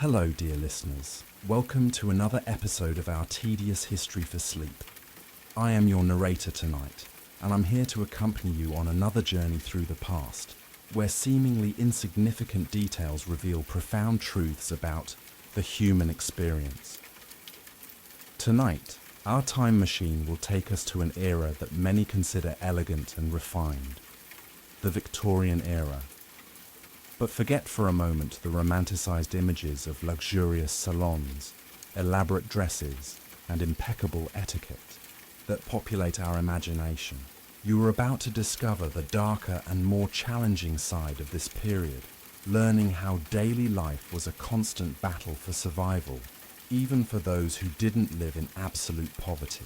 Hello, dear listeners. Welcome to another episode of our tedious history for sleep. I am your narrator tonight, and I'm here to accompany you on another journey through the past, where seemingly insignificant details reveal profound truths about the human experience. Tonight, our time machine will take us to an era that many consider elegant and refined, the Victorian era. But forget for a moment the romanticized images of luxurious salons, elaborate dresses, and impeccable etiquette that populate our imagination. You are about to discover the darker and more challenging side of this period, learning how daily life was a constant battle for survival, even for those who didn't live in absolute poverty.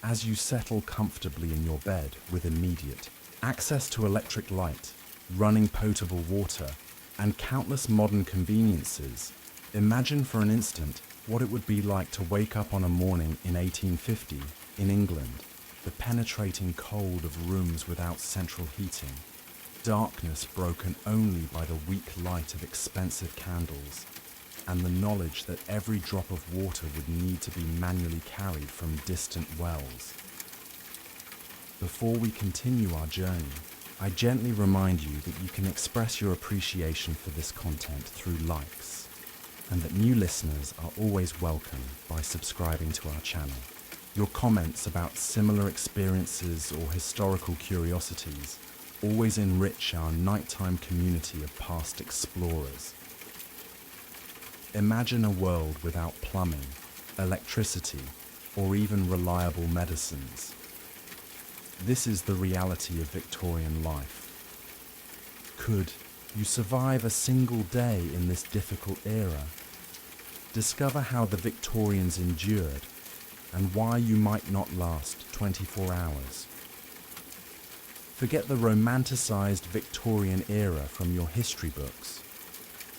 As you settle comfortably in your bed with immediate access to electric light, running potable water, and countless modern conveniences, imagine for an instant what it would be like to wake up on a morning in 1850 in England, the penetrating cold of rooms without central heating, darkness broken only by the weak light of expensive candles, and the knowledge that every drop of water would need to be manually carried from distant wells. Before we continue our journey, I gently remind you that you can express your appreciation for this content through likes, and that new listeners are always welcome by subscribing to our channel. Your comments about similar experiences or historical curiosities always enrich our nighttime community of past explorers. Imagine a world without plumbing, electricity, or even reliable medicines. This is the reality of Victorian life. Could you survive a single day in this difficult era? Discover how the Victorians endured and why you might not last 24 hours. Forget the romanticized Victorian era from your history books.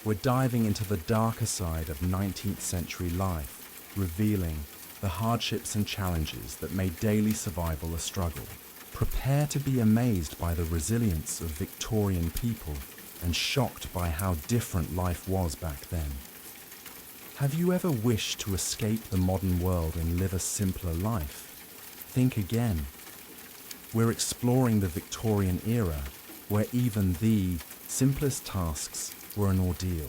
We're diving into the darker side of 19th century life, revealing the hardships and challenges that made daily survival a struggle. Prepare to be amazed by the resilience of Victorian people and shocked by how different life was back then. Have you ever wished to escape the modern world and live a simpler life? Think again. We're exploring the Victorian era, where even the simplest tasks were an ordeal.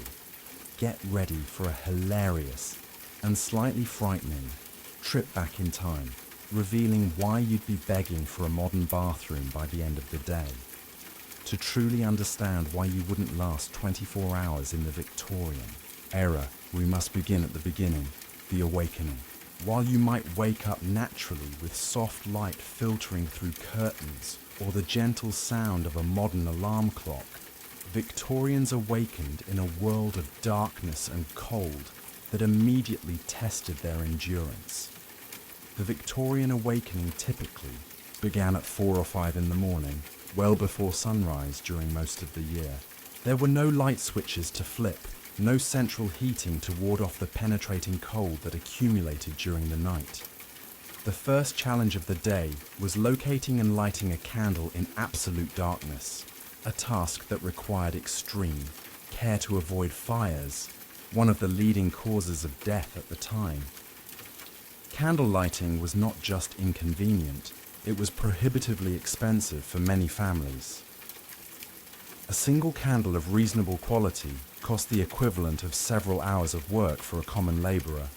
Get ready for a hilarious and slightly frightening trip back in time, revealing why you'd be begging for a modern bathroom by the end of the day. To truly understand why you wouldn't last 24 hours in the Victorian era, we must begin at the beginning, the awakening. While you might wake up naturally with soft light filtering through curtains or the gentle sound of a modern alarm clock, Victorians awakened in a world of darkness and cold that immediately tested their endurance. The Victorian awakening typically began at 4 or 5 in the morning, well before sunrise during most of the year. There were no light switches to flip, no central heating to ward off the penetrating cold that accumulated during the night. The first challenge of the day was locating and lighting a candle in absolute darkness, a task that required extreme care to avoid fires, one of the leading causes of death at the time. Candle lighting was not just inconvenient, it was prohibitively expensive for many families. A single candle of reasonable quality cost the equivalent of several hours of work for a common labourer.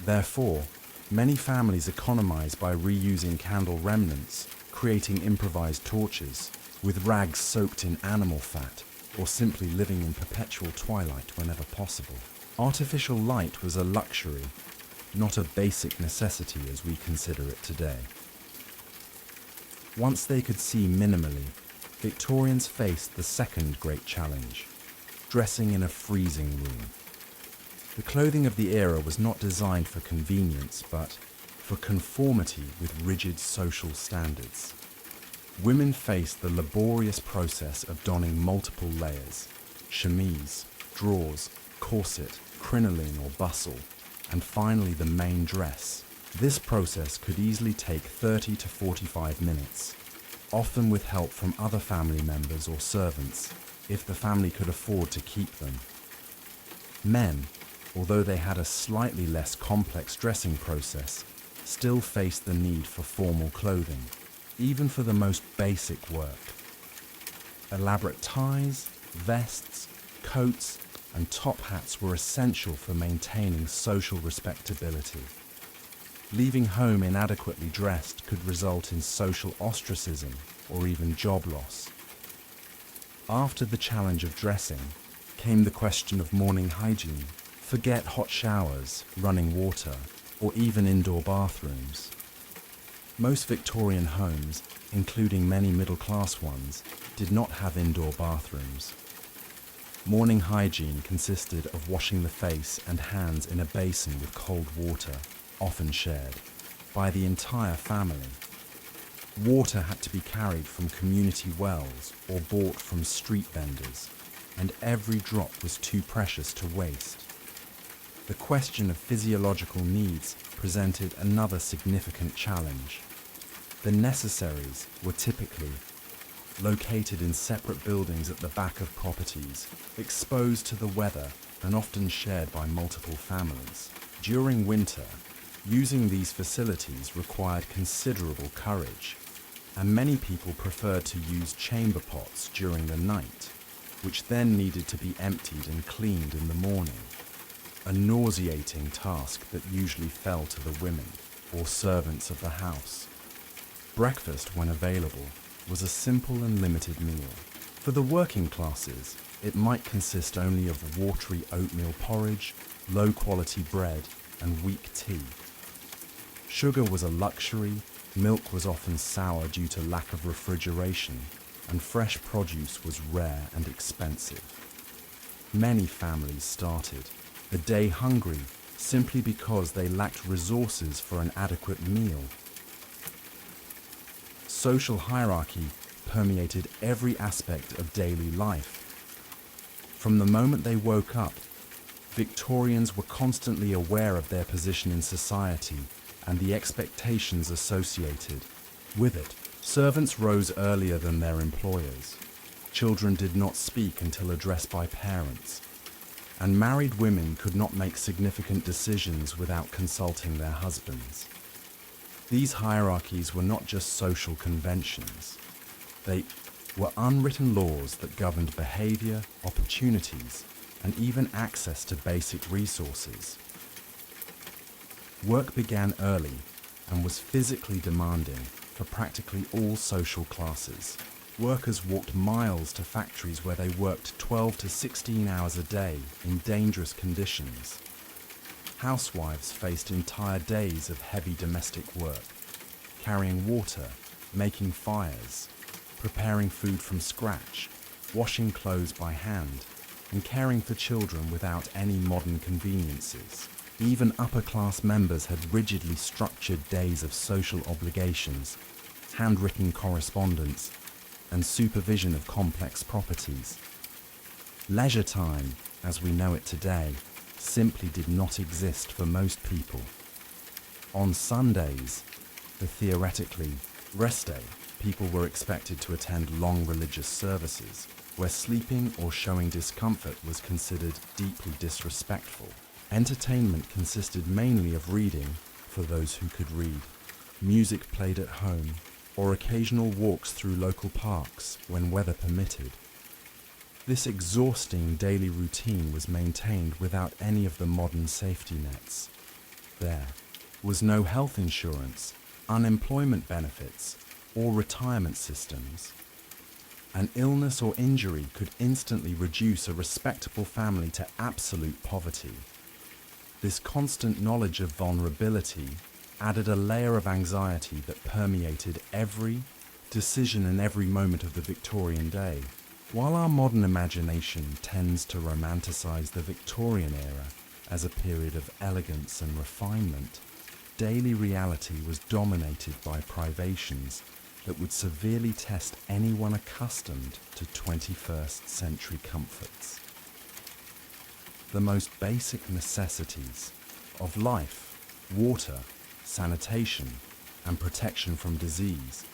Therefore, many families economised by reusing candle remnants, creating improvised torches, with rags soaked in animal fat, or simply living in perpetual twilight whenever possible. Artificial light was a luxury, not a basic necessity as we consider it today. Once they could see minimally, Victorians faced the second great challenge: dressing in a freezing room. The clothing of the era was not designed for convenience, but for conformity with rigid social standards. Women faced the laborious process of donning multiple layers: chemise, drawers, corset, crinoline or bustle, and finally the main dress. This process could easily take 30 to 45 minutes, often with help from other family members or servants, if the family could afford to keep them. Men, although they had a slightly less complex dressing process, still faced the need for formal clothing, even for the most basic work. Elaborate ties, vests, coats, and top hats were essential for maintaining social respectability. Leaving home inadequately dressed could result in social ostracism or even job loss. After the challenge of dressing came the question of morning hygiene. Forget hot showers, running water, or even indoor bathrooms. Most Victorian homes, including many middle-class ones, did not have indoor bathrooms. Morning hygiene consisted of washing the face and hands in a basin with cold water, often shared by the entire family. Water had to be carried from community wells or bought from street vendors, and every drop was too precious to waste. The question of physiological needs presented another significant challenge. The necessaries were typically located in separate buildings at the back of properties, exposed to the weather and often shared by multiple families. During winter, using these facilities required considerable courage, and many people preferred to use chamber pots during the night, which then needed to be emptied and cleaned in the morning. A nauseating task that usually fell to the women or servants of the house. Breakfast, when available, was a simple and limited meal. For the working classes, it might consist only of watery oatmeal porridge, low-quality bread, and weak tea. Sugar was a luxury, milk was often sour due to lack of refrigeration, and fresh produce was rare and expensive. Many families started the day hungry simply because they lacked resources for an adequate meal. Social hierarchy permeated every aspect of daily life. From the moment they woke up, Victorians were constantly aware of their position in society and the expectations associated with it. Servants rose earlier than their employers. Children did not speak until addressed by parents. And married women could not make significant decisions without consulting their husbands. These hierarchies were not just social conventions. They were unwritten laws that governed behavior, opportunities, and even access to basic resources. Work began early and was physically demanding for practically all social classes. Workers walked miles to factories where they worked 12 to 16 hours a day in dangerous conditions. Housewives faced entire days of heavy domestic work, carrying water, making fires, preparing food from scratch, washing clothes by hand, and caring for children without any modern conveniences. Even upper-class members had rigidly structured days of social obligations, handwritten correspondence, and supervision of complex properties. Leisure time, as we know it today, simply did not exist for most people. On Sundays, the theoretically rest day, people were expected to attend long religious services, where sleeping or showing discomfort was considered deeply disrespectful. Entertainment consisted mainly of reading, for those who could read, music played at home, or occasional walks through local parks when weather permitted. This exhausting daily routine was maintained without any of the modern safety nets. There was no health insurance, unemployment benefits, or retirement systems. An illness or injury could instantly reduce a respectable family to absolute poverty. This constant knowledge of vulnerability added a layer of anxiety that permeated every decision and every moment of the Victorian day. While our modern imagination tends to romanticize the Victorian era as a period of elegance and refinement, daily reality was dominated by privations that would severely test anyone accustomed to 21st century comforts. The most basic necessities of life, water, sanitation, and protection from disease,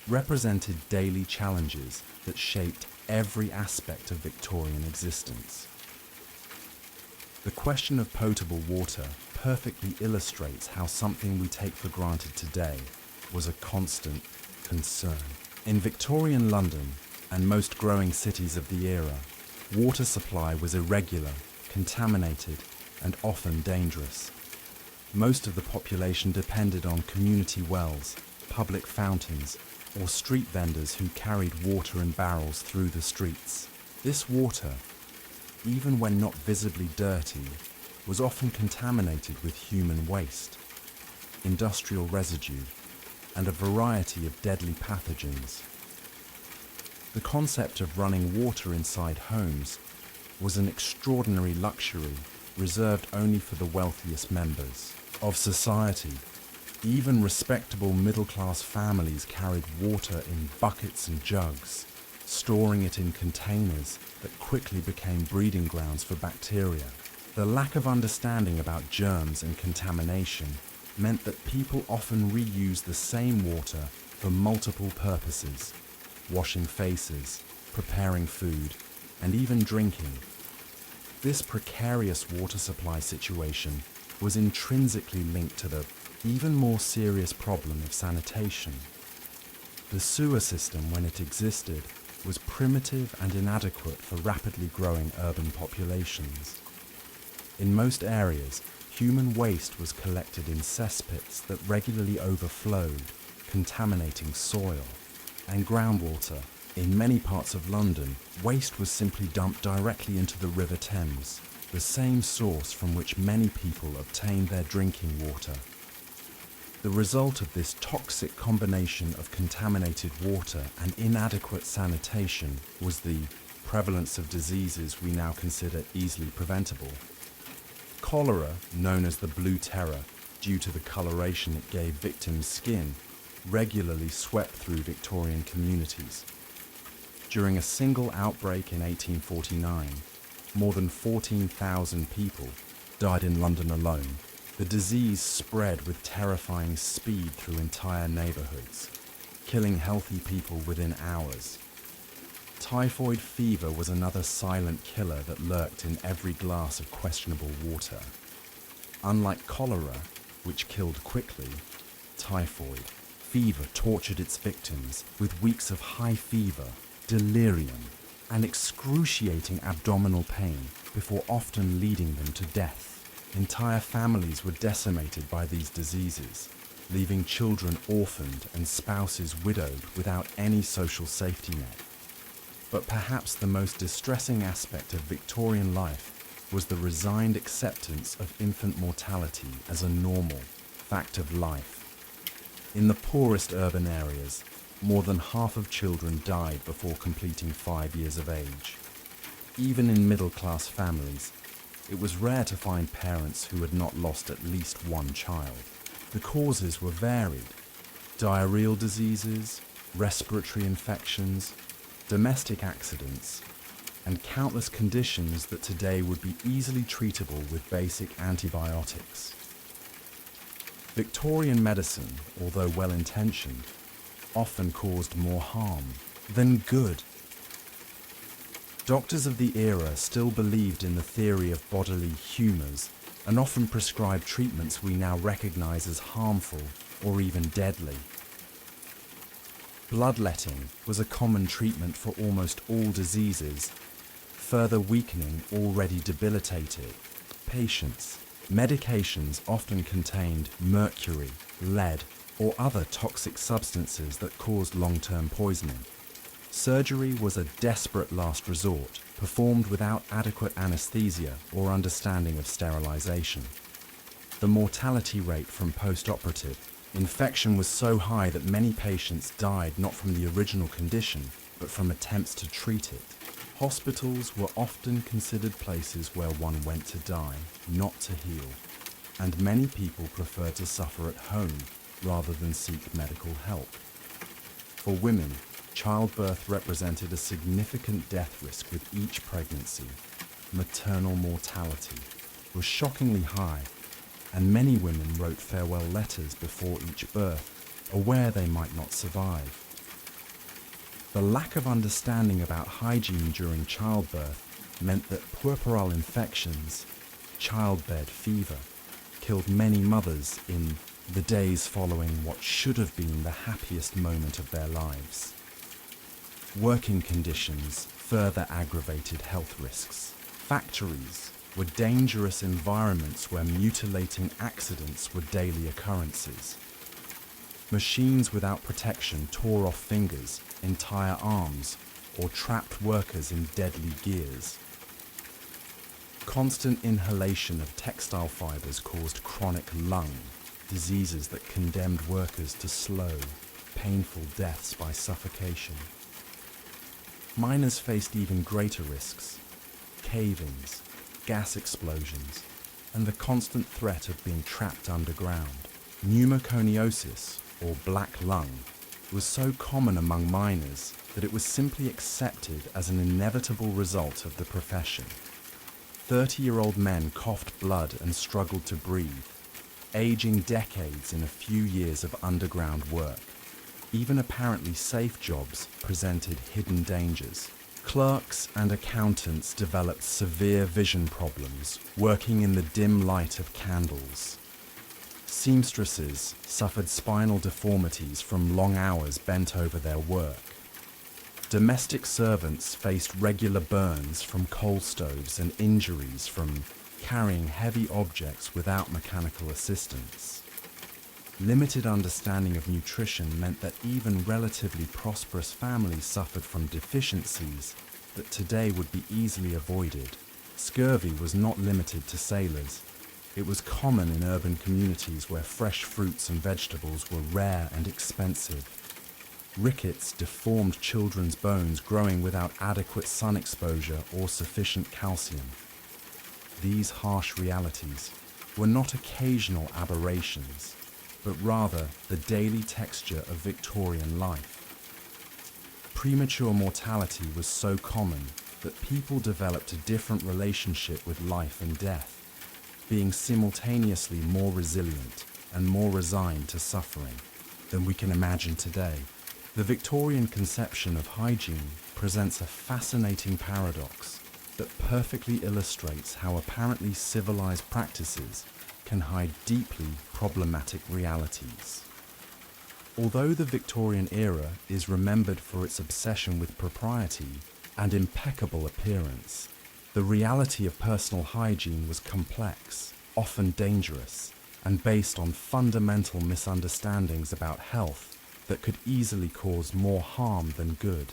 represented daily challenges that shaped every aspect of Victorian existence. The question of potable water perfectly illustrates how something we take for granted today was a constant concern. In Victorian London and most growing cities of the era, water supply was irregular, contaminated, and often dangerous. Most of the population depended on community wells, public fountains, or street vendors who carried water in barrels through the streets. This water, even when not visibly dirty, was often contaminated with human waste, industrial residue, and a variety of deadly pathogens. The concept of running water inside homes was an extraordinary luxury reserved only for the wealthiest members of society. Even respectable middle-class families carried water in buckets and jugs, storing it in containers that quickly became breeding grounds for bacteria. The lack of understanding about germs and contamination meant that people often reused the same water for multiple purposes: washing faces, preparing food, and even drinking. This precarious water supply situation was intrinsically linked to the even more serious problem of sanitation. The sewer system, when it existed, was primitive and inadequate for rapidly growing urban populations. In most areas, human waste was collected in cesspits that regularly overflowed, contaminating soil and groundwater. In many parts of London, waste was simply dumped directly into the River Thames, the same source from which many people obtained their drinking water. The result of this toxic combination of contaminated water and inadequate sanitation was the prevalence of diseases we now consider easily preventable. Cholera, known as the Blue Terror due to the coloration it gave victims' skin, regularly swept through Victorian communities. During a single outbreak in 1849, more than 14,000 people died in London alone. The disease spread with terrifying speed through entire neighborhoods, killing healthy people within hours. Typhoid fever was another silent killer that lurked in every glass of questionable water. Unlike cholera, which killed quickly, typhoid fever tortured its victims with weeks of high fever, delirium, and excruciating abdominal pain before often leading them to death. Entire families were decimated by these diseases, leaving children orphaned and spouses widowed without any social safety net. But perhaps the most distressing aspect of Victorian life was the resigned acceptance of infant mortality as a normal fact of life. In the poorest urban areas, more than half of children died before completing 5 years of age. Even in middle-class families, it was rare to find parents who had not lost at least one child. The causes were varied: diarrheal diseases, respiratory infections, domestic accidents, and countless conditions that today would be easily treatable with basic antibiotics. Victorian medicine, although well-intentioned, often caused more harm than good. Doctors of the era still believed in the theory of bodily humours and often prescribed treatments we now recognise as harmful or even deadly. Bloodletting was a common treatment for almost all diseases, further weakening already debilitated patients. Medications often contained mercury, lead, or other toxic substances that caused long-term poisoning. Surgery was a desperate last resort, performed without adequate anesthesia or understanding of sterilization. The mortality rate from post-operative infection was so high that many patients died not from the original condition, but from attempts to treat it. Hospitals were often considered places where one went to die, not to heal, and many people preferred to suffer at home rather than seek medical help. For women, childbirth represented a significant death risk with each pregnancy. Maternal mortality was shockingly high, and many women wrote farewell letters before each birth, aware they might not survive. The lack of understanding about hygiene during childbirth meant that puerperal infections, childbed fever killed many mothers in the days following what should have been the happiest moment of their lives. Working conditions further aggravated health risks. Factories were dangerous environments where mutilating accidents were daily occurrences. Machines without protection tore off fingers, entire arms, or trapped workers in deadly gears. Constant inhalation of textile fibers caused chronic lung diseases that condemned workers to slow, painful deaths by suffocation. Miners faced even greater risks: cave-ins, gas explosions, and the constant threat of being trapped underground. Pneumoconiosis, or black lung, was so common among miners that it was simply accepted as an inevitable result of the profession. 30-year-old men coughed blood and struggled to breathe, aging decades in a few years of underground work. Even apparently safe jobs presented hidden dangers. Clerks and accountants developed severe vision problems, working in the dim light of candles. Seamstresses suffered spinal deformities from long hours bent over their work. Domestic servants faced regular burns from coal stoves and injuries from carrying heavy objects without mechanical assistance. Limited understanding of nutrition meant that even relatively prosperous families suffered from deficiencies that today would be easily avoided. Scurvy was not limited to sailors. It was common in urban communities where fresh fruits and vegetables were rare and expensive. Rickets deformed children's bones growing without adequate sun exposure or sufficient calcium. These harsh realities were not occasional aberrations, but rather the daily texture of Victorian life. Premature mortality was so common that people developed a different relationship with life and death, being simultaneously more resilient and more resigned to suffering than we can imagine today. The Victorian conception of hygiene presents a fascinating paradox that perfectly illustrates how apparently civilized practices can hide deeply problematic realities. Although the Victorian era is remembered for its obsession with propriety and impeccable appearance, the reality of personal hygiene was complex, often dangerous, and based on fundamental misunderstandings about health that could easily cause more harm than good.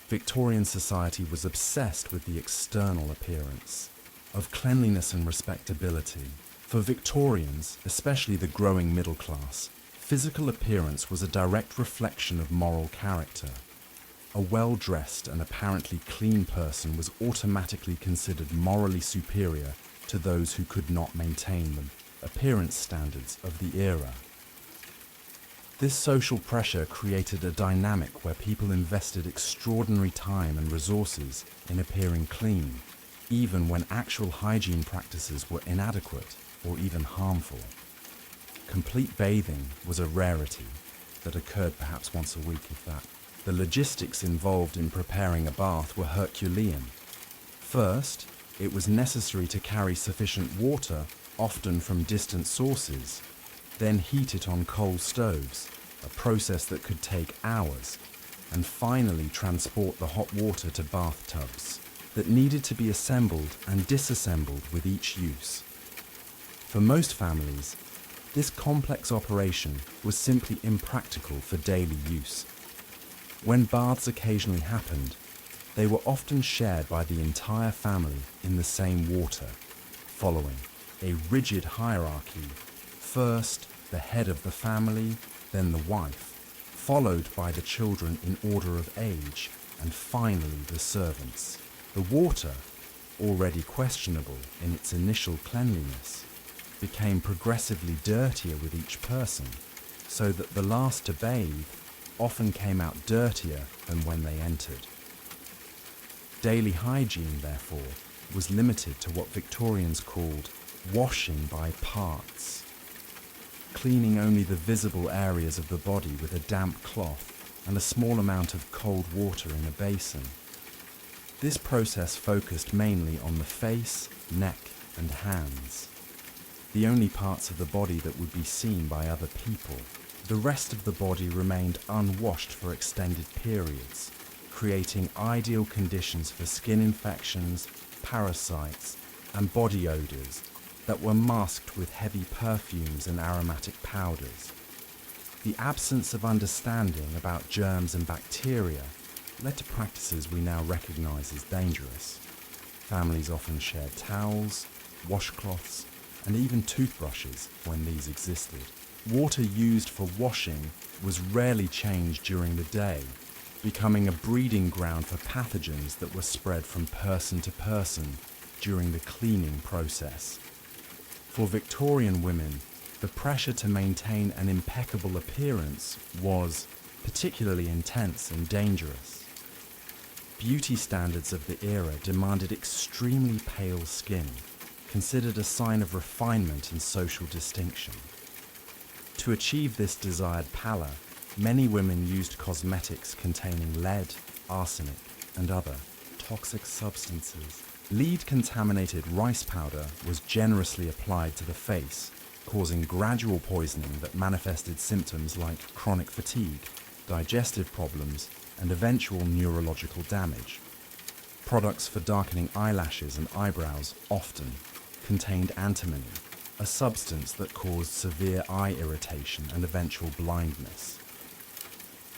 Victorian society was obsessed with the external appearance of cleanliness and respectability. For Victorians, especially the growing middle class, physical appearance was a direct reflection of moral character. A well-dressed and apparently clean person was automatically considered morally superior to those who could not maintain the appearance standards of the era. This social pressure created a dynamic where people invested extraordinary time and resources in appearing clean, even when actual hygiene practices were inadequate or even harmful. Complete bathing was a rarity that occurred perhaps once a week, if that. The logistics involved in preparing a bath were Herculean. First, it was necessary to carry sufficient water, often from distant sources, then heat it on coal stoves, a process that could take hours, and finally transport the hot water to bathtubs that needed to be assembled and disassembled with each use. For most families, this complex operation was simply impractical for daily use. When baths occasionally happened, they were often shared by the entire family in the same water, following a rigid hierarchy. First, the head of the family, then the wife, followed by the children in order of age, and finally the servants. The water, already questionable in its initial cleanliness, became progressively dirtier with each person, so that the last to bathe often came out dirtier than when they entered. Daily hygiene, therefore, was limited to what Victorians called washing by parts, cleaning only the visible areas of the body with a damp cloth and a small amount of cold water in a basin. This process focused mainly on the face, neck, and hands, the only parts of the body that would be seen by other people. The rest of the body remained unwashed for extended periods, creating ideal conditions for skin infections, parasites, and body odors that were masked with heavy perfumes and aromatic powders. The absence of understanding about germs and bacteria led to practices we now recognize as dangerous. Families often shared towels, washcloths, and even toothbrushes when these existed. Water used for washing was rarely changed during the day, becoming a breeding ground for pathogens that were spread from person to person during the cleaning process. For Victorian women, the pressure to maintain an impeccable appearance was particularly intense and dangerous. Beauty standards of the era demanded extremely pale skin, considered a sign of refinement and social distinction. To achieve this desired pallor, many women used cosmetics containing lead, arsenic, and other toxic substances. Lead-contaminated rice powder was generously applied to the face, causing gradual poisoning that manifested symptoms like chronic fatigue, digestive problems, and eventual neurological damage. Products for darkening eyelashes and eyebrows often contained antimony, a substance that caused severe eye irritation and eventual blindness.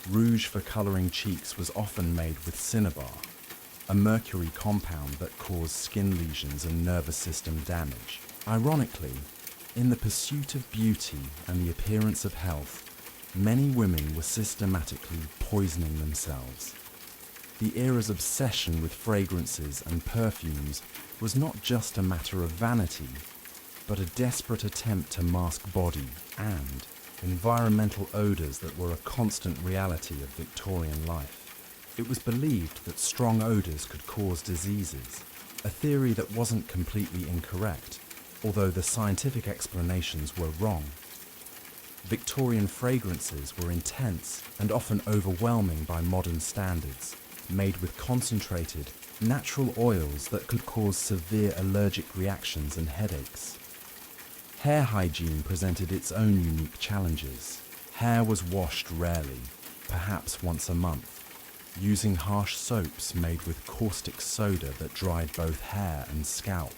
Rouge for coloring cheeks was often made with cinnabar, a mercury compound that caused skin lesions and nervous system damage. Ironically, in the pursuit of beauty and the appearance of health, many women were systematically poisoning themselves. The era's obsession with fragrances and perfumes was not just a matter of vanity, but a desperate attempt to mask body and environmental odors that were a constant reality of Victorian life. It was believed that strong odors could cause diseases, a theory that wasn't completely incorrect, although the scientific explanations were wrong. Victorian fragrances were intense and often overwhelming by modern standards, made with concentrated, natural oils that could cause severe allergic reactions and headaches. Hair hygiene presented its own unique challenges. Hair was washed rarely, perhaps once a month, using harsh soaps made with caustic soda that dried both hair and scalp.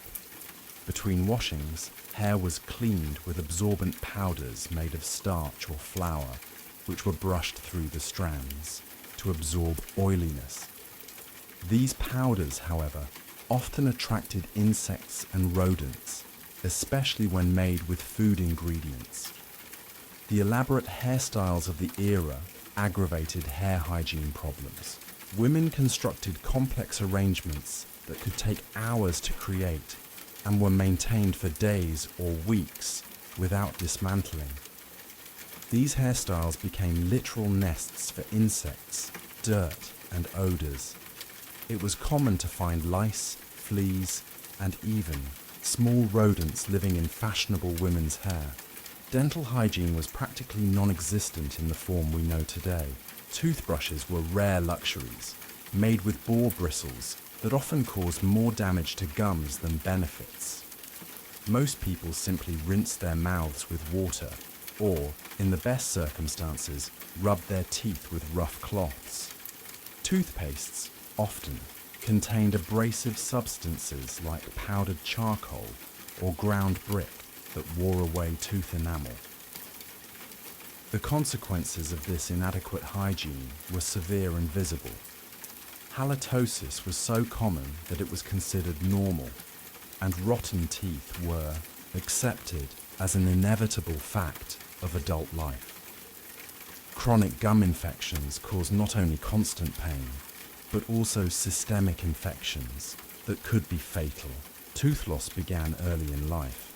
Between washings, hair was cleaned with absorbent powders made of starch or flour, which were brushed through the strands to absorb oiliness. These powders, however, often attracted insects and rodents, especially when made with food ingredients. The elaborate hairstyles of the era aggravated hair hygiene problems. Women constructed complex arrangements that could take hours to create and were maintained for days or weeks without dismantling. These hairstyles became literal nests for insects, dirt, and odors. It was common to find lice, fleas, and even small rodents living in fashionable women's hair. Dental hygiene was practically non-existent in the form we know today. Toothbrushes were rare luxuries, made with boar bristles that often caused more damage to gums than benefits. Most people simply rinsed their mouths with water, or, in the best circumstances, rubbed their teeth with rough cloths. Toothpastes, often, contained abrasive substances like powdered charcoal or ground brick that wore away tooth enamel. The consequences of this inadequate hygiene were severe and visible. Halitosis was so common that it was considered normal, and rotten teeth were accepted as an inevitable fact of adult life. Chronic gum infections caused not only constant pain, but also systemic infections that could be fatal. Tooth loss began early in life,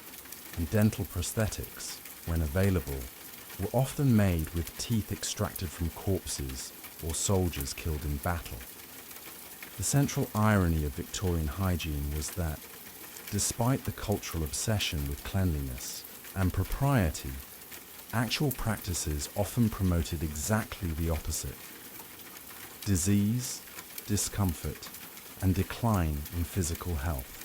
and dental prosthetics, when available, were often made with teeth extracted from corpses or soldiers killed in battle. The central irony of Victorian hygiene was that, despite the cultural obsession with cleanliness and propriety, actual practices often promoted exactly the opposite: disease, discomfort, and decline in physical health.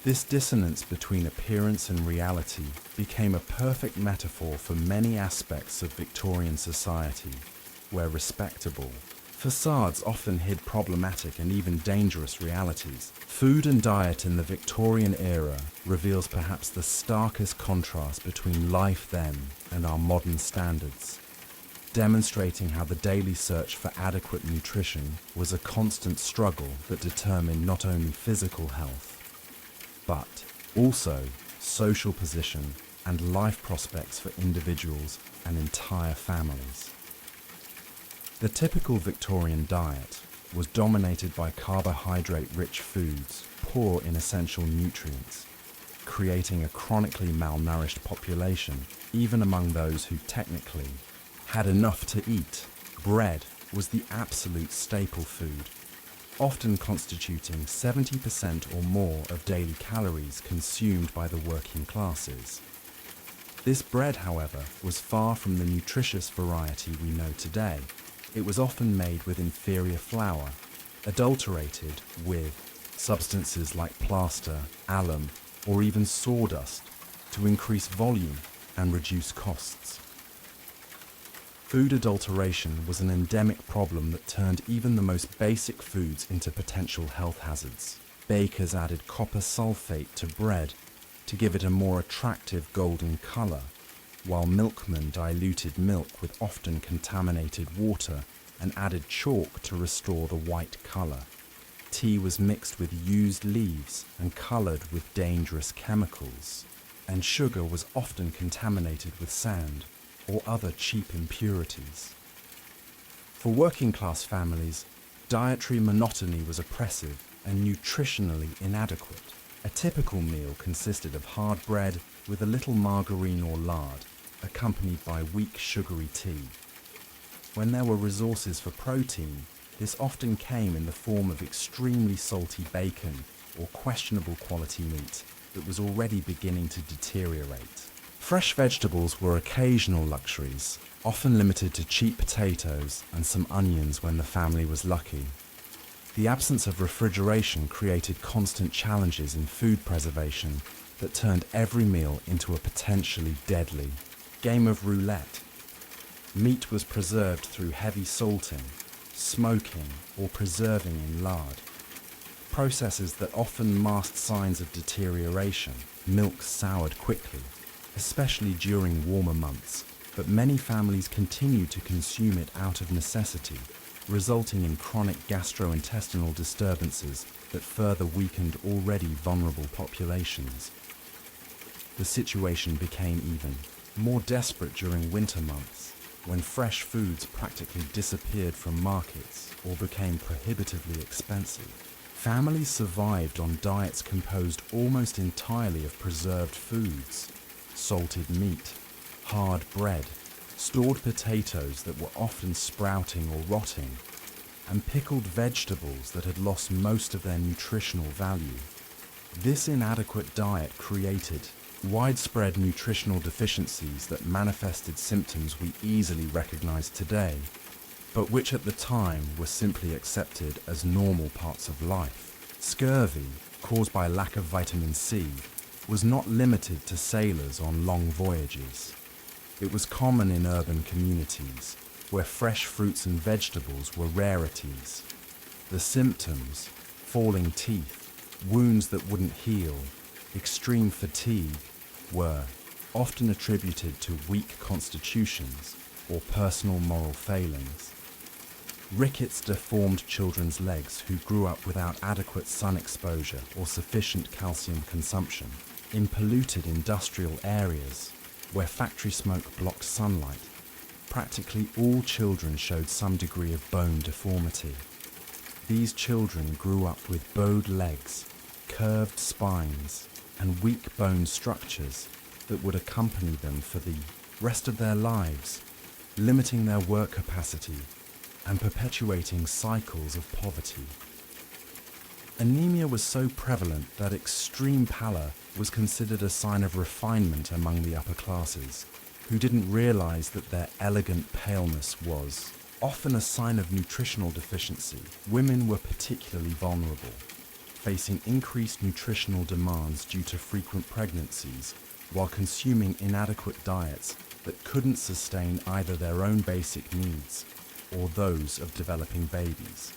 This dissonance between appearance and reality became a perfect metaphor for many aspects of Victorian society, where respectable facades often hid problematic and even dangerous realities. Food and diet in the Victorian era reveals perhaps the starkest contrast between life then and our modern standards, demonstrating how the daily search for adequate nutrition was a constant struggle that determined not only physical health, but also social position and life prospects for individuals and entire families. The typical Victorian diet was dominated by carbohydrate-rich foods poor in essential nutrients, creating a chronically malnourished population even among those who technically had enough to eat. Bread was the absolute staple food, often constituting 70% or more of daily calories consumed by the working classes. This bread, however, was far from the nutritious variety we know today. It was often made with inferior flour, adulterated with substances like plaster, alum, or even sawdust to increase volume and reduce costs. Food adulteration was an endemic problem that turned even the most basic foods into potential health hazards. Bakers added copper sulfate to bread to give it a more attractive golden color, while milkmen diluted milk with often contaminated water and added chalk to restore the white color. Tea was mixed with used leaves and colored with dangerous chemicals, and sugar was often contaminated with sand or other cheap impurities. For working-class families, dietary monotony was oppressive and nutritionally inadequate. A typical meal consisted of hard bread with a little margarine or lard, accompanied by weak sugary tea. When there were resources for protein, this often came in the form of extremely salty bacon or questionable quality meat that was already beginning to deteriorate. Fresh vegetables were occasional luxuries, often limited to cheap potatoes and some onions when the family was lucky. The absence of refrigeration created constant challenges in food preservation that turned every meal into a potentially deadly game of roulette. Meat was preserved through heavy salting, smoking, or preserving in lard, processes that often masked signs of deterioration. Milk soured quickly, especially during warmer months, but many families continued to consume it out of necessity, resulting in chronic gastrointestinal disturbances that further weakened already vulnerable populations. The situation became even more desperate during winter months, when fresh foods practically disappeared from markets or became prohibitively expensive. Families survived on diets composed almost entirely of preserved foods, salted meat, hard bread, stored potatoes that were often sprouting or rotting, and pickled vegetables that had lost most of their nutritional value. This inadequate diet created widespread nutritional deficiencies that manifested symptoms we easily recognize today, but which at the time were simply accepted as normal parts of life. Scurvy, caused by lack of vitamin C, was not limited to sailors on long voyages. It was common in urban communities, where fresh fruits and vegetables were rarities. The symptoms, falling teeth, wounds that wouldn't heal, extreme fatigue, were often attributed to weak constitutions or personal moral failings. Rickets deformed children's legs who grew up without adequate sun exposure or sufficient calcium consumption. In polluted industrial areas, where factory smoke blocked sunlight, practically all children showed some degree of bone deformity. These children grew up with bowed legs, curved spines, and weak bone structures that would accompany them for the rest of their lives, limiting their work capacity and perpetuating cycles of poverty. Anemia was so prevalent that extreme pallor was considered a sign of refinement among the upper classes, who didn't realize that their elegant paleness was often a sign of nutritional deficiency. Women were particularly vulnerable. facing increased nutritional demands due to frequent pregnancies, while consuming inadequate diets that couldn't sustain either their own basic needs or those of developing babies.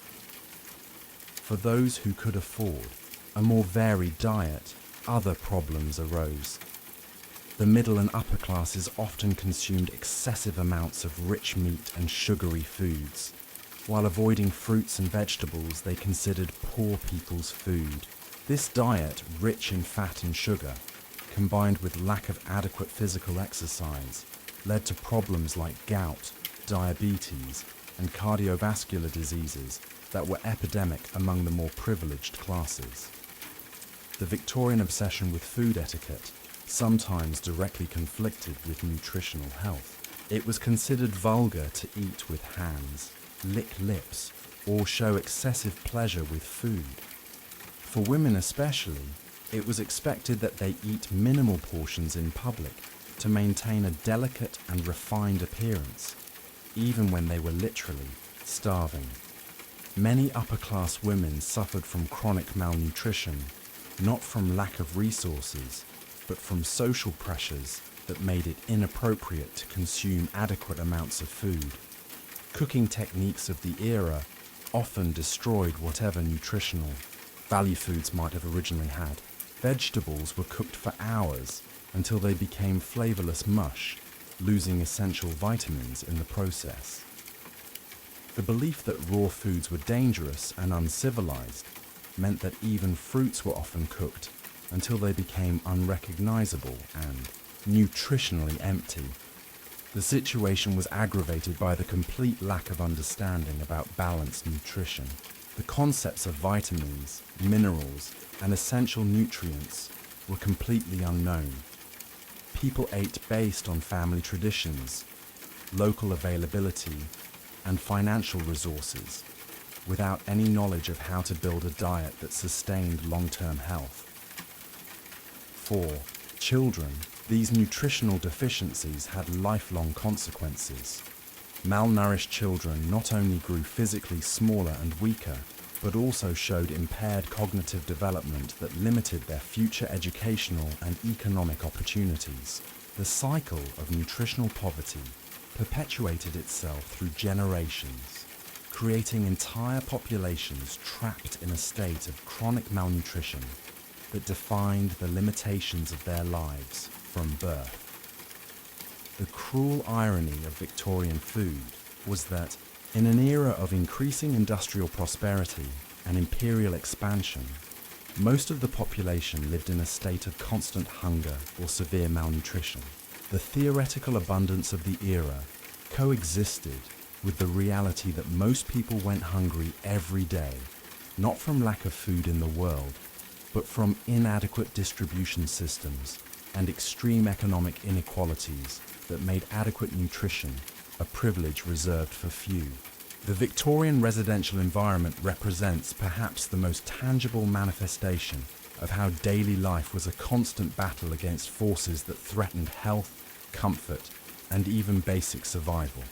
For those who could afford a more varied diet, other problems arose. The middle and upper classes often consumed excessive amounts of rich meat and sugary foods. While avoiding fruits and vegetables they considered poor people's food. This diet, rich in fat and sugar, combined with lack of adequate physical exercise, led to problems like gout, diabetes, and cardiovascular diseases that were epidemic among the more privileged classes. The Victorian obsession with food etiquette sometimes directly conflicted with nutritional health. It was considered vulgar to eat with hands, lick lips, or show excessive pleasure with food. For women especially, it was expected that they eat minimal portions in public to maintain a delicate and refined appearance, even when they were literally starving. Many upper-class women suffered from chronic malnutrition, not from lack of resources, but from social pressures that made it inappropriate to consume adequate amounts of food. Cooking techniques of the era often destroyed whatever nutritional value foods might have originally had. Vegetables were cooked for hours until they became flavorless mush, losing essential vitamins in the process. The belief that raw foods were dangerous and uncivilized meant that even fruits were often cooked until they became unrecognizable and nutritionally empty. The situation was aggravated by the complete lack of understanding about balanced nutrition. The concepts of vitamins, minerals, and essential nutrients were completely unknown. People ate based on family traditions, local availability, and financial resources, without any knowledge of how to build a diet that sustained long-term health. For children, these nutritional deficiencies had lifelong consequences. Malnourished children not only grew physically smaller and weaker, but also showed impaired cognitive development that limited their future educational and economic opportunities. The cycle of nutritional poverty perpetuated itself through generations, creating entire populations trapped in a state of chronic malnutrition that defined the limitations of their lives from birth. The cruel irony of Victorian food was that, in an era of increasing industrial prosperity and imperial expansion, most of the population lived in a state of constant hunger or severe malnutrition. The theoretical abundance of the era coexisted with the reality that most people went hungry every day, not from lack of food in the world, but from inadequate distribution systems and extreme economic inequalities that made adequate nutrition a privilege reserved for few. The Victorian residential environment represents perhaps the most tangible manifestation of how daily life was a constant battle against forces that threatened health, comfort, and even basic survival.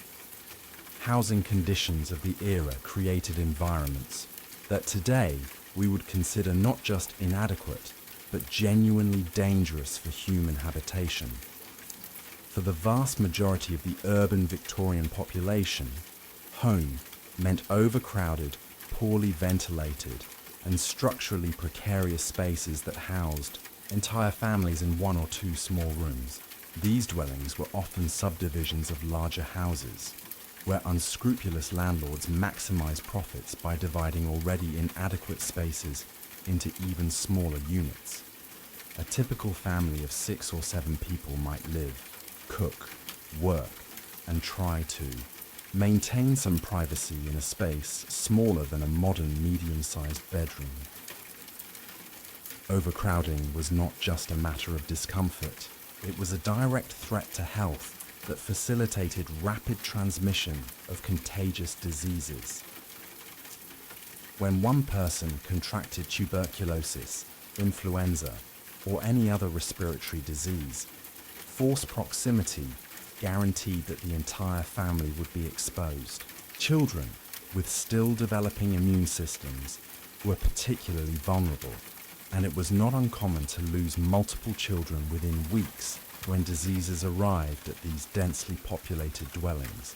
Housing conditions of the era created environments that today we would consider not just inadequate, but genuinely dangerous for human habitation. For the vast majority of the urban Victorian population, home meant overcrowded, poorly ventilated, and structurally precarious spaces that housed entire families in one or two small rooms. These dwellings were often subdivisions of larger houses, where unscrupulous landlords maximized profits by dividing already inadequate spaces into even smaller units. A typical family of 6 or 7 people might live, cook, work, and try to maintain some privacy in a space smaller than a modern medium-sized bedroom. Overcrowding was not just a matter of discomfort, it was a direct threat to health that facilitated rapid transmission of contagious diseases. When one person contracted tuberculosis, influenza, or any other respiratory disease, forced proximity guaranteed that the entire family would be exposed. Children, with still developing immune systems, were particularly vulnerable, and it was not uncommon to lose multiple children within weeks when diseases arrived at these densely populated dwellings.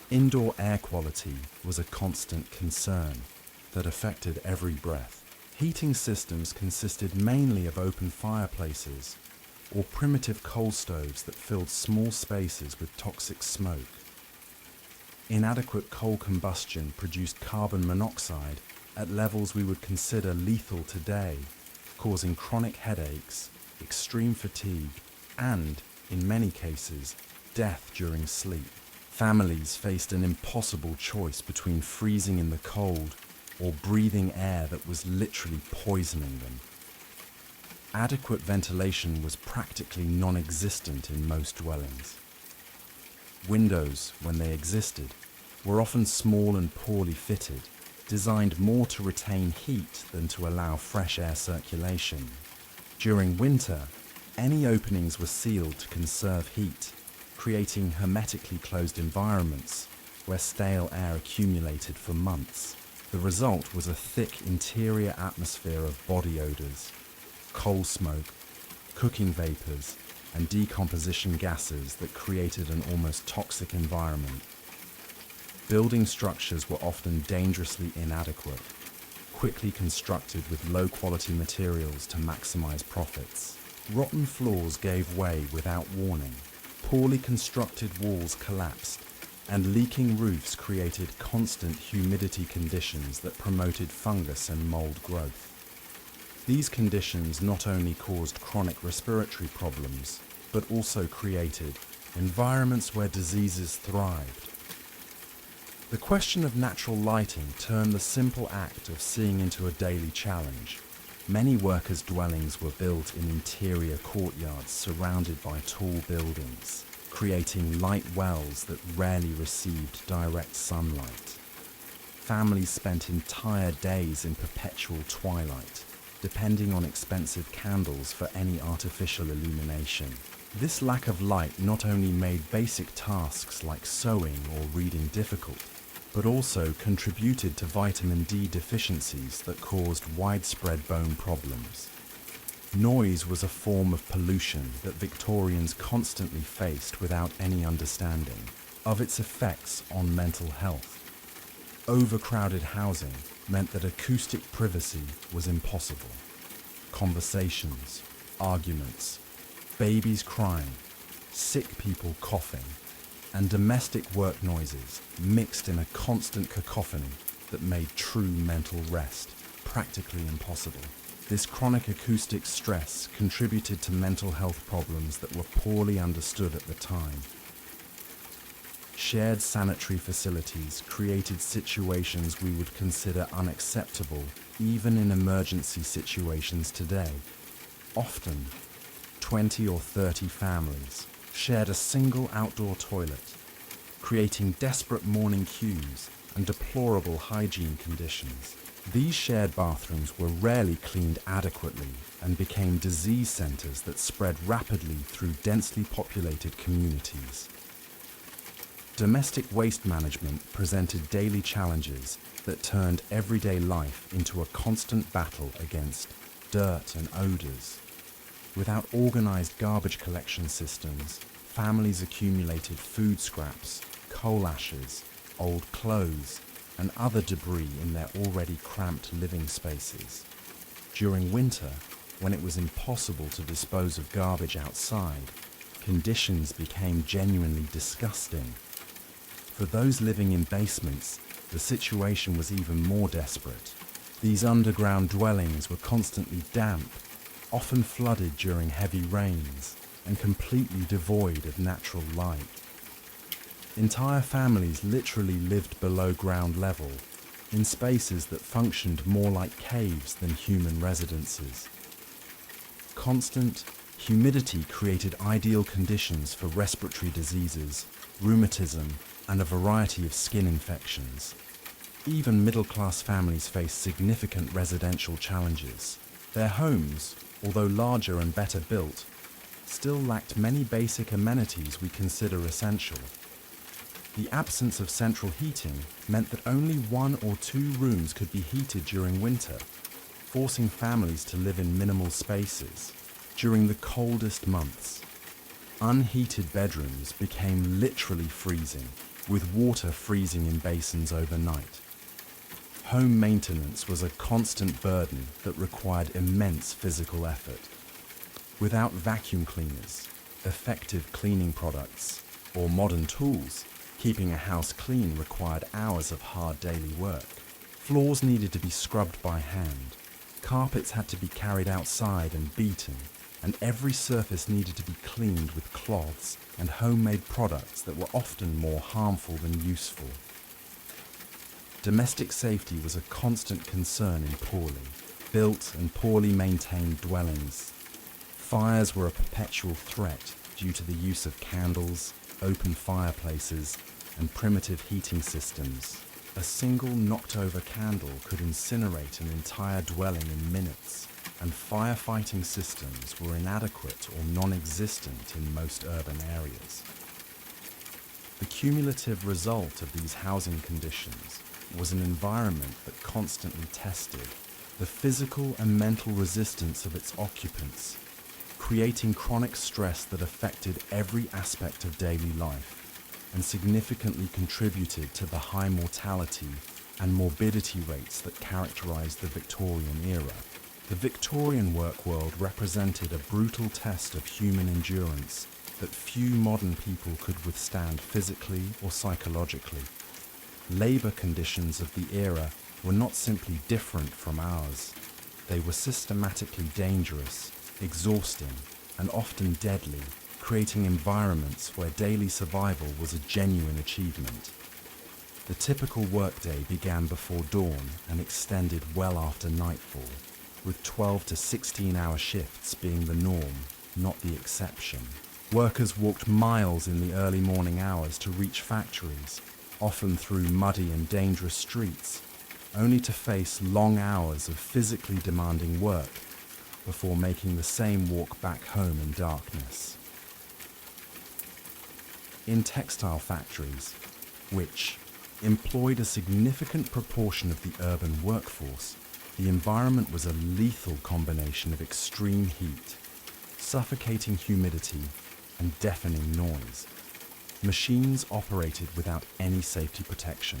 Indoor air quality was a constant concern that affected every breath. Heating systems consisted mainly of open fireplaces or primitive coal stoves that filled small spaces with toxic smoke. Inadequate coal combustion produced carbon monoxide at levels we would consider lethal today, causing chronic headaches, extreme fatigue, and, in many cases, death during sleep. Families faced an impossible choice between freezing in the cold or breathing air that was literally poisoning them. Adequate ventilation was practically non-existent in most dwellings. Windows, when they existed, were often small and poorly fitted, designed more to retain heat than to allow fresh air circulation. During winter, any openings were sealed to conserve heat, creating hermetically closed environments where stale air accumulated for months. The result was a thick interior atmosphere of body odors, coal smoke, cooking vapors, and decomposition gases that created an almost toxic environment. Building structures were often dangerously inadequate, quickly constructed with low-quality materials to maximize profits. Rotten floors gave way without warning. Poorly constructed walls collapsed, and leaking roofs created constant humidity conditions that promoted fungus and mold growth. These conditions not only caused chronic respiratory problems, but also created environments where diseases thrived. The question of natural lighting turned the simple act of seeing into a daily challenge. Many workers' dwellings were built in interior courtyards surrounded by tall buildings, creating light wells that rarely received direct sunlight. Families spent entire days in perpetual twilight, depending on expensive candles for any artificial illumination. This lack of light not only made basic tasks like sewing or reading difficult, but also contributed to vitamin D deficiencies that caused widespread bone problems. Noise was a form of pollution that Victorians constantly faced without any understanding of its effects on mental health. Overcrowded housing meant that acoustic privacy was impossible. Conversations, arguments, babies crying, sick people coughing, and domestic work noises mixed in a constant cacophony that made true mental rest practically impossible. This chronic acoustic stress contributed to mental health problems that were poorly understood at the time. Shared sanitary facilities created situations we would consider unacceptable even in emergency situations today. Often, 20 or 30 families shared a single outdoor toilet, creating desperate morning queues and deplorable hygiene conditions. These shared bathrooms were rarely cleaned adequately and became disease centers that spread rapidly through densely populated communities. Domestic waste management presented daily challenges that turned everyday life into a constant battle against dirt and odors. Without organized garbage collection systems, families accumulated food scraps, coal ashes, old clothes, and other debris in their already cramped living spaces. During winter, when it was impossible to dispose of garbage outside, conditions became genuinely disgusting. For those living in basements, the situation was even more desperate. These underground dwellings were constantly damp, often flooded during heavy rains, and completely devoid of natural light. Entire families literally lived below ground level, in spaces that functioned more like caves than human residences. Constant humidity created ideal conditions for respiratory diseases, rheumatism, and a variety of skin infections. Even middle-class families faced significant residential challenges. Their homes, although larger and better built, still lacked many basic amenities we consider essential. The absence of central heating meant that only 1 or 2 rooms could be heated during winter, forcing families to live in minimal spaces. During the coldest months, unheated bedrooms became literally freezing, with water freezing in basins overnight. Home maintenance was a constant burden that required immense physical effort. Without vacuum cleaners, effective cleaning products, or modern tools, keeping a house clean required hours of hard daily work. Floors needed to be scrubbed by hand, carpets had to be carried outside and beaten, and every surface needed to be cleaned with cloths and homemade products that were often more harmful than useful. Domestic safety was a constant concern in poorly built and poorly maintained dwellings. Fires were a perpetual threat due to the use of candles, open fireplaces, and primitive heating systems. A single knocked-over candle could incinerate an entire dwelling in minutes, and firefighting systems were inadequate or non-existent in most urban areas. The cumulative result of these housing conditions was an environment that constantly tested the physical and mental resistance of its occupants, creating chronic stress that affected every aspect of daily life and significantly contributed to the high mortality and morbidity rates that characterized the Victorian era. The Victorian work world represented a brutal test of human endurance that few modern people could withstand physically or psychologically. Labour conditions of the era were not simply different from ours. They were systematically dangerous, exhausting, and often deadly, creating environments where daily survival was a genuine achievement. The typical workday began before dawn and extended well after nightfall, with 12 to 16-hour shifts being the norm, not the exception. Workers walked miles in the early morning hours to reach factories, often through muddy and dangerous streets, only to face long hours of physically demanding work before making the same walk back home in darkness. In textile factories, which employed a significant proportion of the urban workforce, the environment was a lethal combination of extreme heat, suffocating humidity, and deafening noise. Machines operated without any safety protection,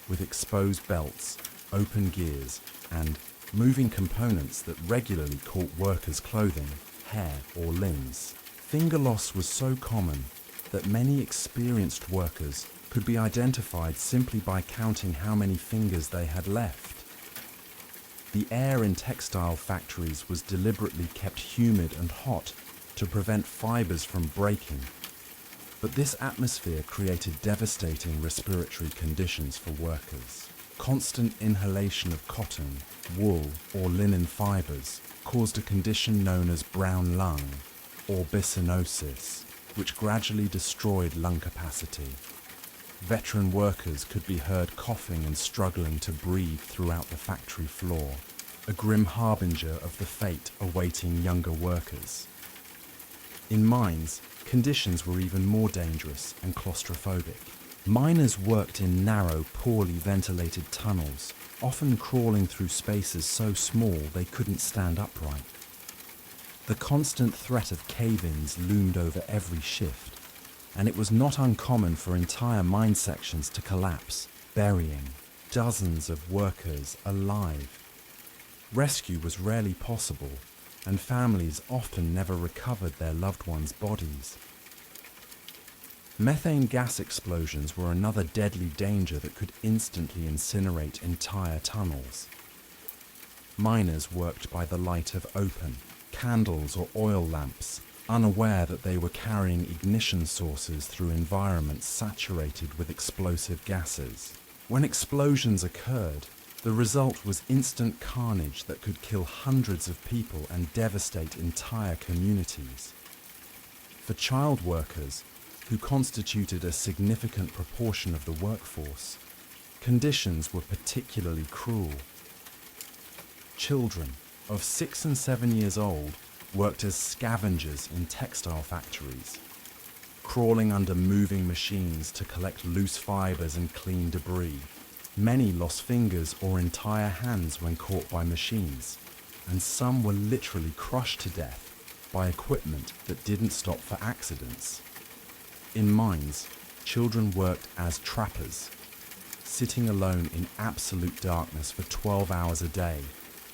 with exposed belts, open gears, and moving components that regularly caught workers' clothing, hair, or limbs. Finger loss was so common that many experienced workers could be identified simply by counting how many fingers they had left. The air in textile factories was deliberately kept humid and hot to prevent fibers from breaking. But this atmosphere created devastating respiratory conditions for workers. Constant inhalation of cotton, wool, or linen fibers caused a condition known as brown lung, or bisonosis, which gradually destroyed lung capacity. Veteran workers could be heard coughing and struggling to breathe throughout the factory floor, a grim harbinger of the fate awaiting younger workers. In mines, conditions were even more dangerous and claustrophobic. Miners worked in narrow, poorly ventilated tunnels, often crawling through spaces so small they couldn't stand upright. The constant threat of cave-ins loomed over every shift, and it was not uncommon for entire mine sections to collapse, burying dozens of workers alive. Rescue was rarely possible, and families often never recovered their loved ones' bodies. Methane gas explosions were another deadly danger that could instantly incinerate entire tunnels. Miners worked by the light of open candles or oil lamps, unaware that they were carrying ignition sources through environments saturated with explosive gases. When explosions occurred, the result was instant carnage that could kill hundreds of people and devastate entire communities. For child workers, who constituted a significant proportion of the workforce, conditions were particularly cruel. Children of 6 and 7 years old worked as scavengers in textile factories. crawling under moving machines to collect loose fibers and clean debris. Many lost fingers or entire hands when caught by machines, and some were literally crushed to death by equipment that didn't stop for accidents. In mines, children worked as trappers, sitting alone in absolute darkness for 12 hours a day,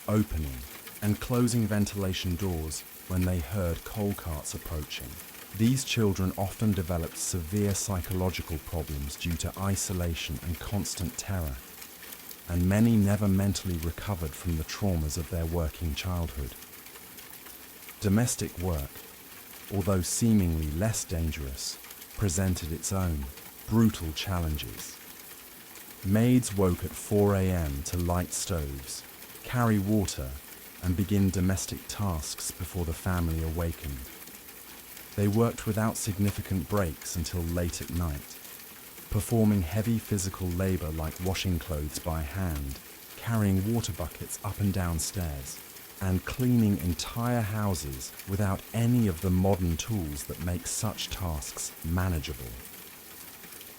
opening and closing ventilation doors when they heard coal carts approaching. These children often developed severe psychological problems due to isolation and constant terror, and many never mentally recovered from the traumas of their working childhood. Domestic work, although seemingly less dangerous, presented its own brutal challenges. Maids woke at 4 a.m. to light stoves, carry water, and begin domestic tasks before the family awakened. They worked without significant breaks until late at night, performing heavy physical labor like washing clothes by hand, carrying water buckets up and down stairs, and cleaning entire houses without any of the modern tools that make such tasks manageable.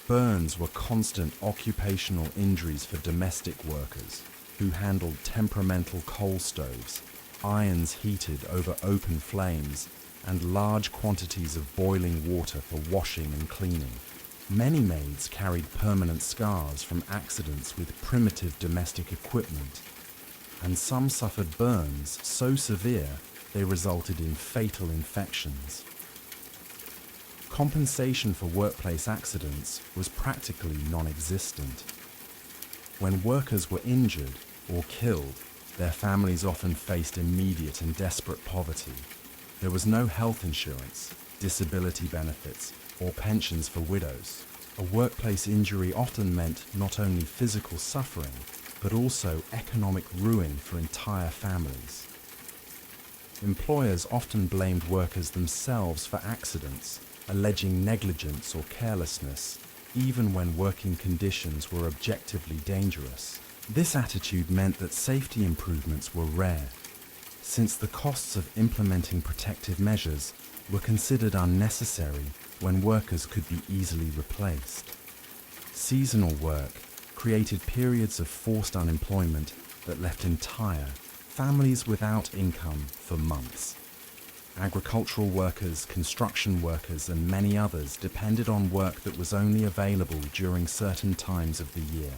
Burns were constant occupational injuries for domestic workers who handled temperamental coal stoves, irons heated over open flames, and large quantities of boiling water for washing and cleaning. Many maids carried permanent scars from accidents with primitive domestic equipment, and some suffered burns so severe they resulted in fatal infections. Compensation for workplace accidents was practically non-existent. When workers were injured or killed, their families often faced immediate and desperate poverty. There was no health insurance, disability benefits, or pensions for widows. A workplace injury often meant not only physical suffering, but also economic ruin for entire families. Employers often blamed workers themselves for accidents, alleging negligence or carelessness, even when working conditions were objectively dangerous. This attitude meant that safety improvements were rare, since the costs of implementing protective measures were considered unnecessary when workers could be easily replaced. Seasonal work created periods of forced unemployment that left entire families without income for months. Agricultural workers, construction workers, and many others depended on work that was only available during certain times of the year.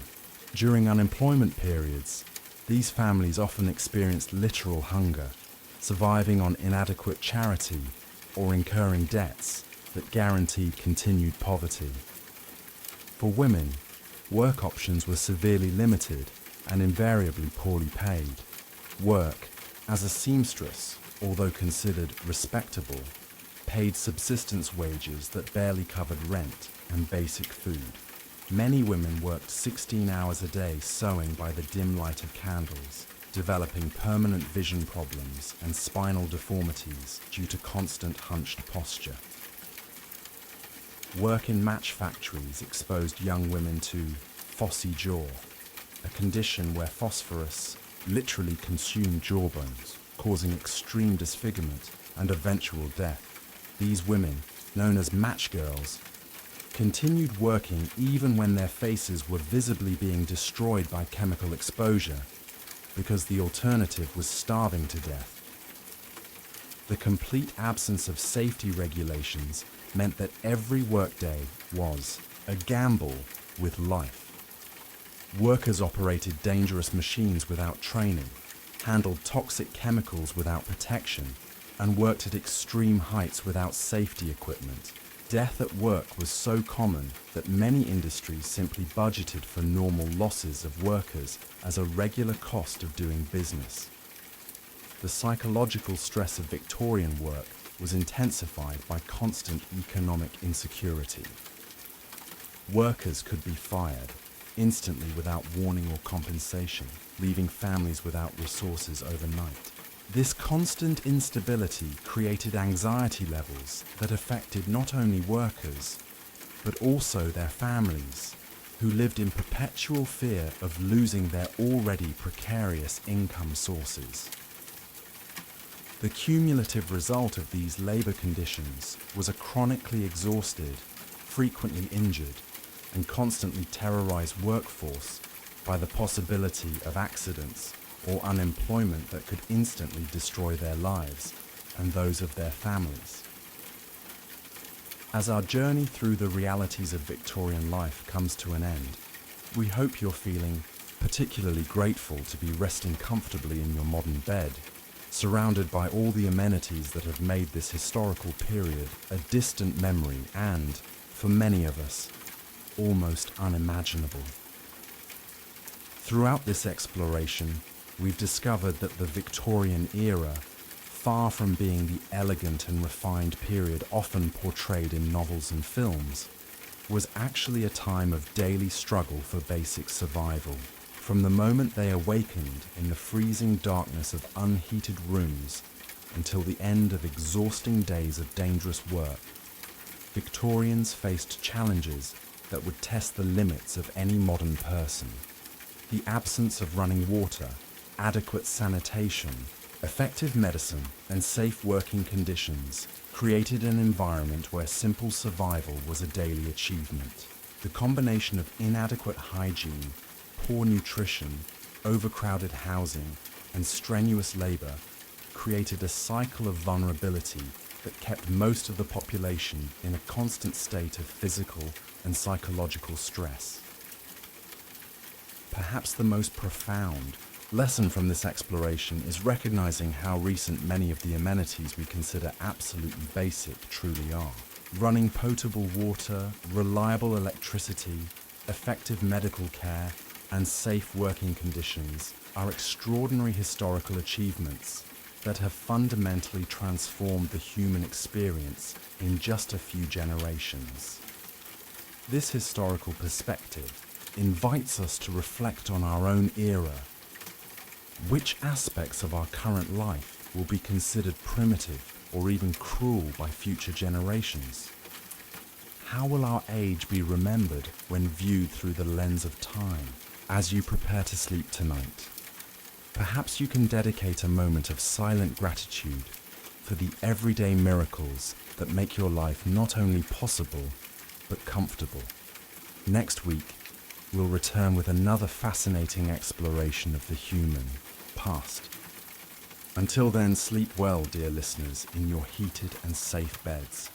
During unemployment periods, these families often experienced literal hunger, surviving on inadequate charity or incurring debts that guaranteed continued poverty. For women, work options were severely limited and invariably poorly paid. Work as a seamstress, although considered respectable, paid subsistence wages that barely covered rent and basic food. Many women worked 16 hours a day sewing by the dim light of candles, developing permanent vision problems and spinal deformities due to constant hunched posture. Work in match factories exposed young women to phossy jaw, a condition where phosphorus literally consumed jawbones, causing extreme disfigurement and eventual death. These women, known as match girls, continued working even when their faces were visibly being destroyed by chemical exposure, because the alternative was starving to death. The complete absence of safety regulations meant that every workday was a gamble with life. Workers operated dangerous machines without training, handled toxic chemicals without protection, and worked at extreme heights without safety equipment. Death at work was so common that many industries simply budgeted for normal losses of workers as a regular cost of doing business. The psychological stress of Victorian work was intensified by constant economic insecurity. Workers could be fired instantly without warning or compensation, leaving families without resources overnight. This constant instability created anxiety levels that affected not only workers, but also their families, who lived in perpetual fear of losing their already precarious income sources. The cumulative result of these labor conditions was a chronically exhausted, frequently injured, and constantly terrorized workforce by the possibility of accidents or unemployment that could instantly destroy their lives and those of their families. As our journey through the realities of Victorian life comes to an end, we hope you're feeling particularly grateful to be resting comfortably in your modern bed, surrounded by all the amenities that have made this historical period a distant memory and, for many of us, almost unimaginable. Throughout this exploration, we've discovered that the Victorian era, far from being the elegant and refined period often portrayed in novels and films, was actually a time of daily struggle for basic survival. From the moment they awakened in the freezing darkness of unheated rooms until the end of exhausting days of dangerous work, Victorians faced challenges that would test the limits of any modern person. The absence of running water, adequate sanitation, effective medicine, and safe working conditions created an environment where simple survival was a daily achievement. The combination of inadequate hygiene, poor nutrition, overcrowded housing, and strenuous labor created a cycle of vulnerability that kept most of the population in a constant state of physical and psychological stress. Perhaps the most profound lesson from this exploration is recognizing how recent many of the amenities we consider absolutely basic truly are. Running potable water, reliable electricity, effective medical care, and safe working conditions are extraordinary historical achievements that have fundamentally transformed the human experience in just a few generations. This historical perspective invites us to reflect on our own era. Which aspects of our current life will be considered primitive or even cruel by future generations? How will our age be remembered when viewed through the lens of time? As you prepare to sleep tonight, perhaps you can dedicate a moment of silent gratitude for the everyday miracles that make your life not only possible, but comfortable. Next week, we'll return with another fascinating exploration of the human past. Until then, sleep well, dear listeners, in your heated and safe beds.